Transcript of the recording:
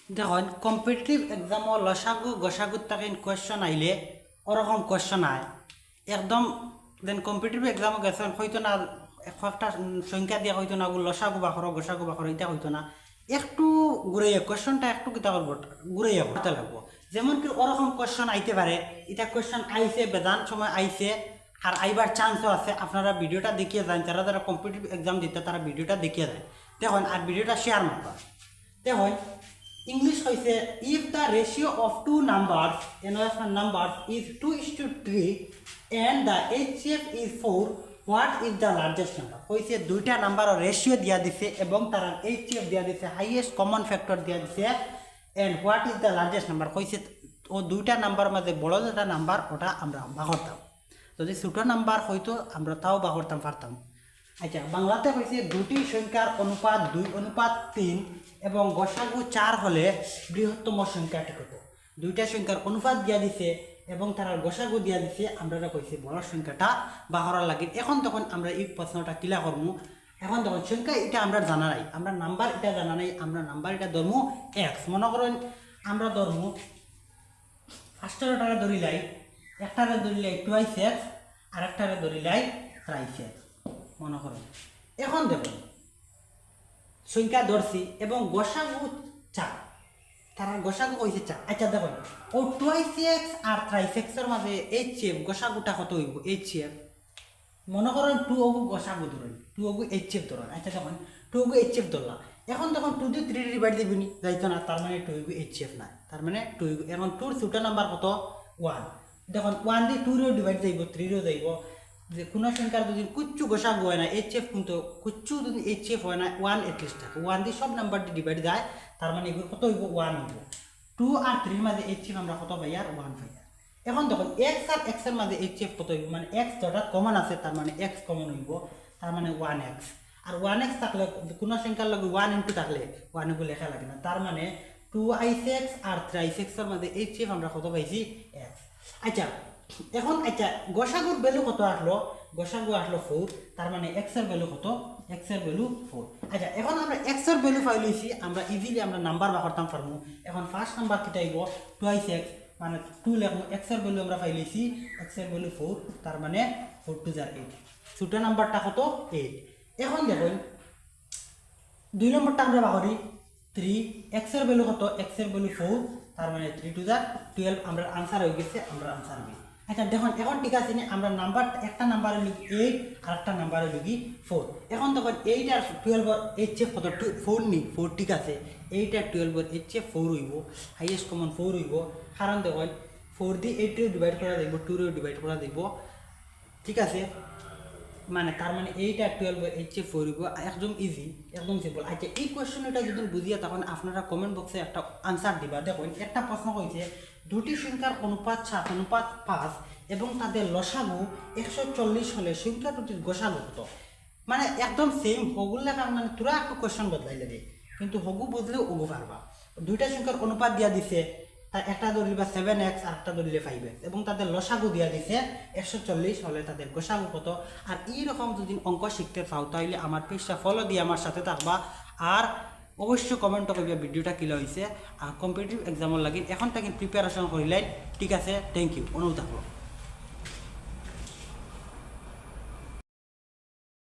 দেখুন কম্পিটিটিভ এক্সামও লসাগু গসাগুত তাকে কোয়েশ্চন আইলে ওরকম কোয়েশ্চন আয় একদম দেন কম্পিটিটিভ এক্সামও গেছেন হয়তো না একটা সংখ্যা দিয়া হয়তো না লসাগু বাখর গসাগু বাখর এটা হয়তো না একটু ঘুরাইয়া কোয়েশ্চনটা একটু কিতা করবো ঘুরাইয়া করতে লাগবো যেমন কি ওরকম কোয়েশ্চন আইতে পারে এটা কোয়েশ্চন আইছে বেদান সময় আইছে আর আইবার চান্সও আছে আপনারা ভিডিওটা দেখিয়ে যান যারা যারা কম্পিটিটিভ এক্সাম দিতে তারা ভিডিওটা দেখিয়ে যায় দেখুন আর ভিডিওটা শেয়ার মারবা দেখুন English হইছে if the ratio of two numbers numbers is 2:3 and the HCF is 4 what is the largest number হইছে দুইটা নাম্বারের রেশিও দিয়া দিছে এবং তার HCF দিয়া দিছে হাইয়েস্ট কমন ফ্যাক্টর দিয়া দিছে and what is the largest number হইছে ও দুইটা নাম্বার মধ্যে বড় যেটা নাম্বার ওটা আমরা বাহরতাম যদি ছোট নাম্বার হয়তো আমরা তাও বাহরতাম পারতাম আচ্ছা বাংলাতে হয়েছে দুটি সংখ্যার অনুপাত 2:3 এবং গসাগু 4 হলে বৃহত্তম সংখ্যাটি কত দুইটা সংখ্যার অনুপাত দিয়া দিছে এবং তার গসাগু দিয়া দিছে আমরা কইছি বড় সংখ্যাটা বাহরার লাগে এখন তখন আমরা এই প্রশ্নটা ক্লিয়ার করবো এখন তখন সংখ্যা এটা আমরা জানা নাই আমরা নাম্বার এটা জানা নাই আমরা নাম্বার এটা ধরবো এক্স মনে করেন আমরা ধরবো ফার্স্টটারে ধরিলাই একটারে ধরিলাই 2x আর একটারে ধরিলাই 3x মনে করেন এখন দেখুন সংখ্যা ধরছি এবং গসাগু 4 তার গসাগু হইছে 4 আচ্ছা দেখুন ও 2x আর 3x এর মাঝে HCF গসাগুটা কত হইব HCF মনে করেন 2 ওগু গসাগু ধরেন 2 ওগু HCF ধরেন আচ্ছা দেখুন 2 ওগু HCF ধরলা এখন তখন 2 দিয়ে 3 ডিভাইড দিবনি যাইতো না তার মানে 2 ওগু HCF না তার মানে 2 এখন 2 এর ছোট নাম্বার কত 1 দেখুন 1 দিয়ে 2 রে ডিভাইড যাইব 3 রে যাইব যে কোনো সংখ্যার যদি কুচ্ছু গসাগু হয় না HCF কিন্তু কুচ্ছু যদি HCF হয় না 1 এটলিস্ট থাকে 1 দিয়ে সব নাম্বারটি ডিভাইড যায় তার মানে এগুলো কত হইব 1 হইব 2 আর 3 মাঝে HCF আমরা কত পাই আর 1 পাই এখন দেখুন x আর x এর মাঝে HCF কত হইব মানে x যেটা কমন আছে তার মানে x কমন হইব তার মানে 1x আর 1x থাকলে কোনো সংখ্যার লগে 1 ইনটু থাকলে 1 এগুলো লেখা লাগে না তার মানে 2x আর 3x এর মাঝে HCF আমরা কত পাইছি x আচ্ছা এখন আচ্ছা গসাগুর ভ্যালু কত আসলো গসাগু আসলো 4 তার মানে x এর ভ্যালু কত x এর ভ্যালু 4 আচ্ছা এখন আমরা x এর ভ্যালু পাইলেছি আমরা ইজিলি আমরা নাম্বার বার করতাম পারমু এখন ফার্স্ট নাম্বার কিটা আইব 2x মানে 2 লিখমু x এর ভ্যালু আমরা পাইলেছি x এর ভ্যালু 4 তার মানে 4 2 8 ছোট নাম্বারটা কত 8 এখন দেখুন দুই নম্বরটা আমরা বাহরি 3 x এর ভ্যালু কত x এর ভ্যালু 4 তার মানে 3 2 12 আমরা আনসার হয়ে গেছে আমরা আনসার হবে আচ্ছা দেখুন এখন ঠিক আছে না আমরা নাম্বার একটা নাম্বারে লিখি 8 আর একটা নাম্বারে লিখি 4 এখন দেখুন 8 আর 12 এর HCF কত 4 নি 4 ঠিক আছে 8 আর 12 এর HCF 4 হইব হাইয়েস্ট কমন 4 হইব কারণ দেখুন 4 দিয়ে 8 রে ডিভাইড করা যাইব 2 রে ডিভাইড করা যাইব ঠিক আছে মানে তার মানে 8 আর 12 এর HCF 4 হইব একদম ইজি একদম সিম্পল আচ্ছা এই কোশ্চেনটা যদি বুঝিয়া তখন আপনারা কমেন্ট বক্সে একটা আনসার দিবা দেখুন একটা প্রশ্ন কইছে দুটি সংখ্যার অনুপাত 7:5 এবং তাদের লসাগু 140 হলে সংখ্যা দুটির গসাগু কত মানে একদম সেম হগুর লেখা মানে তোরা একটু কোশ্চেন বদলাই লাগে কিন্তু হগু বুঝলেও ওগু পারবা দুইটা সংখ্যার অনুপাত দিয়া দিছে তার একটা ধরিবা 7x আর একটা ধরিলে 5x এবং তাদের লসাগু দিয়া দিছে 140 হলে তাদের গসাগু কত আর এইরকম যদি অঙ্ক শিখতে চাও তাহলে আমার পেজটা ফলো দিয়ে আমার সাথে থাকবা আর অবশ্যই কমেন্ট করবে ভিডিওটা কিলা হয়েছে আর কম্পিটিটিভ এক্সামের লাগি এখন থেকে প্রিপারেশন করিলেন ঠিক আছে থ্যাংক ইউ অনুরোধ থাকলো।